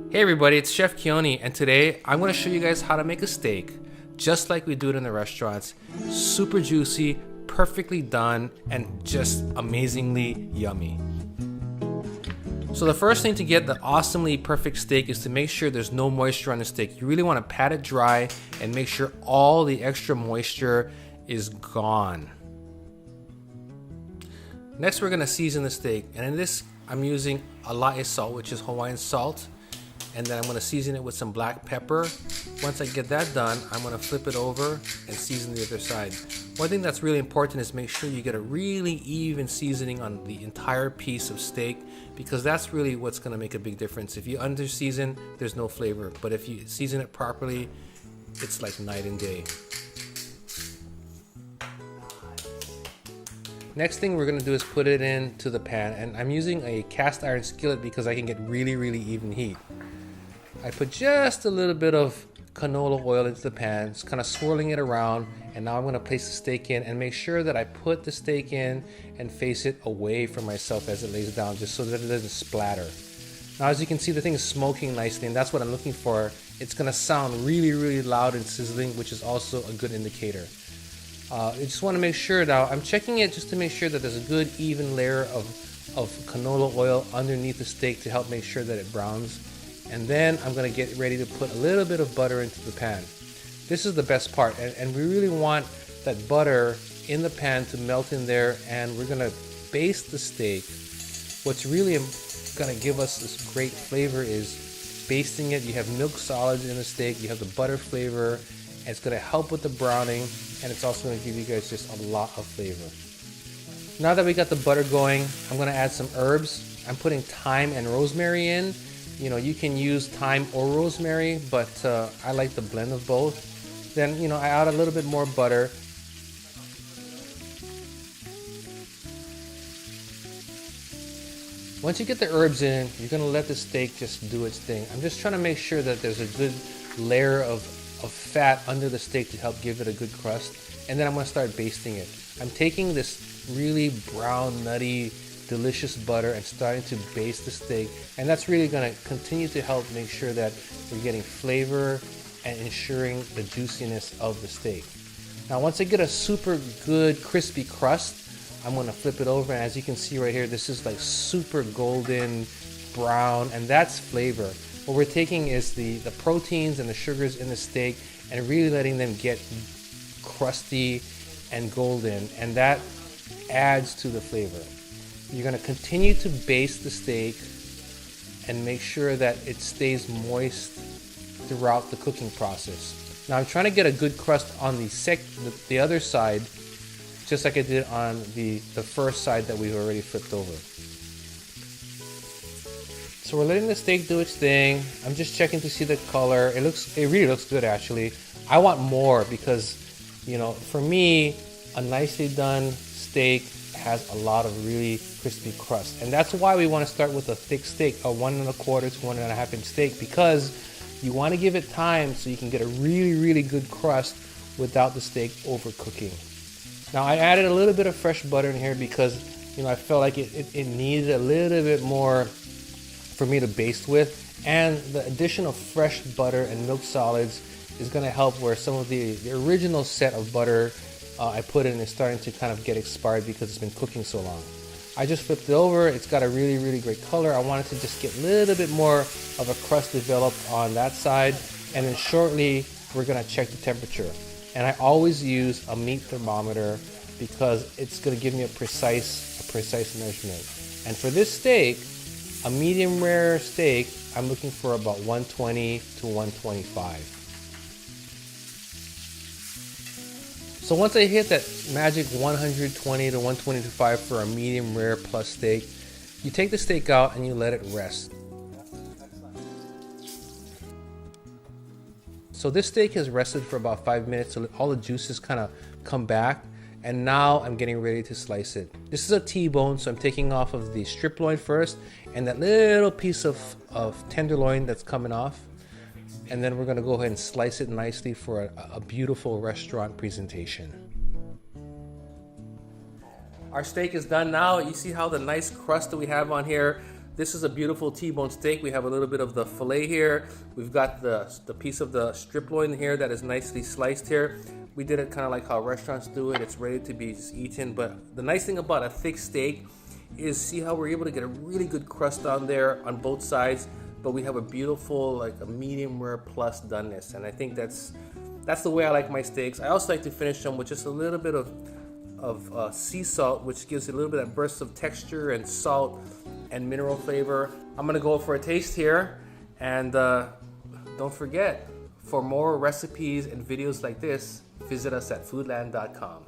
Hey everybody, it's Chef Keone, and today I'm going to show you guys how to make a steak just like we do it in the restaurants. Super juicy, perfectly done, and just amazingly yummy. So the first thing to get the awesomely perfect steak is to make sure there's no moisture on the steak. You really want to pat it dry and make sure all the extra moisture is gone. Next, we're going to season the steak, and in this I'm using alae salt, which is Hawaiian salt. And then I'm going to season it with some black pepper. Once I get that done, I'm going to flip it over and season the other side. One thing that's really important is make sure you get a really even seasoning on the entire piece of steak, because that's really what's going to make a big difference. If you under season, there's no flavor, but if you season it properly, it's like night and day. Next thing we're going to do is put it into the pan, and I'm using a cast iron skillet because I can get really even heat. I put just a little bit of canola oil into the pan, just kind of swirling it around, and now I'm going to place the steak in and make sure that I put the steak in and face it away from myself as it lays down, just so that it doesn't splatter. Now as you can see, the thing is smoking nicely, and that's what I'm looking for. It's going to sound really loud and sizzling, which is also a good indicator. I just want to make sure now, I'm checking it just to make sure that there's a good even layer of canola oil underneath the steak to help make sure that it browns. And then I'm going to get ready to put a little bit of butter into the pan. This is the best part, and we really want that butter in the pan to melt in there, and we're going to baste the steak. What's really going to give us this great flavor is basting it. You have milk solids in the steak, you have the butter flavor, and it's going to help with the browning, and it's also going to give you guys just a lot of flavor. Now that we got the butter going, I'm going to add some herbs. I'm putting thyme and rosemary in. You know, you can use thyme or rosemary, but I like the blend of both. Then, you know, I add a little bit more butter. Once you get the herbs in, you're going to let the steak just do its thing. I'm just trying to make sure that there's a good layer of fat under the steak to help give it a good crust. And then I'm going to start basting it. I'm taking this really brown, nutty, delicious butter and starting to baste the steak, and that's really going to continue to help make sure that we're getting flavor and ensuring the juiciness of the steak. Now once I get a super good crispy crust, I'm going to flip it over, and as you can see right here, this is like super golden brown, and that's flavor. What we're taking is the proteins and the sugars in the steak and really letting them get crusty and golden, and that adds to the flavor. You're going to continue to baste the steak and make sure that it stays moist throughout the cooking process. Now I'm trying to get a good crust on the other side, just like I did on the first side that we've already flipped over. So we're letting the steak do its thing. I'm just checking to see the color. It really looks good actually. I want more because, you know, for me, a nicely done steak has a lot of really crispy crust, and that's why we want to start with a thick steak, a 1 1/4 to 1 1/2 inch steak, because you want to give it time so you can get a really good crust without the steak overcooking. Now I added a little bit of fresh butter in here because, you know, I felt like it needed a little bit more for me to baste with, and the addition of fresh butter and milk solids is going to help where some of the original set of butter I put in is starting to kind of get expired because it's been cooking so long. I just flipped it over. It's got a really great color. I wanted to just get a little bit more of a crust developed on that side, and then shortly we're going to check the temperature. And I always use a meat thermometer because it's going to give me a precise measurement. And for this steak, a medium rare steak, I'm looking for about 120 to 125. So once I hit that magic 120 to 125 for a medium rare plus steak, you take the steak out and you let it rest. So this steak has rested for about 5 minutes, so all the juices kind of come back, and now I'm getting ready to slice it. This is a T-bone, so I'm taking off of the strip loin first and that little piece of tenderloin that's coming off. And then we're going to go ahead and slice it nicely for a beautiful restaurant presentation. Our steak is done now. You see how the nice crust that we have on here This is a beautiful T-bone steak. We have a little bit of the fillet here. We've got the piece of the strip loin here that is nicely sliced here. We did it kind of like how restaurants do it. It's ready to be just eaten. But the nice thing about a thick steak is see how we're able to get a really good crust on there on both sides, but we have a beautiful, like a medium rare plus doneness. And I think that's the way I like my steaks. I also like to finish them with just a little bit of sea salt, which gives it a little bit of bursts of texture and salt and mineral flavor. I'm gonna go for a taste here, and don't forget, for more recipes and videos like this, visit us at foodland.com.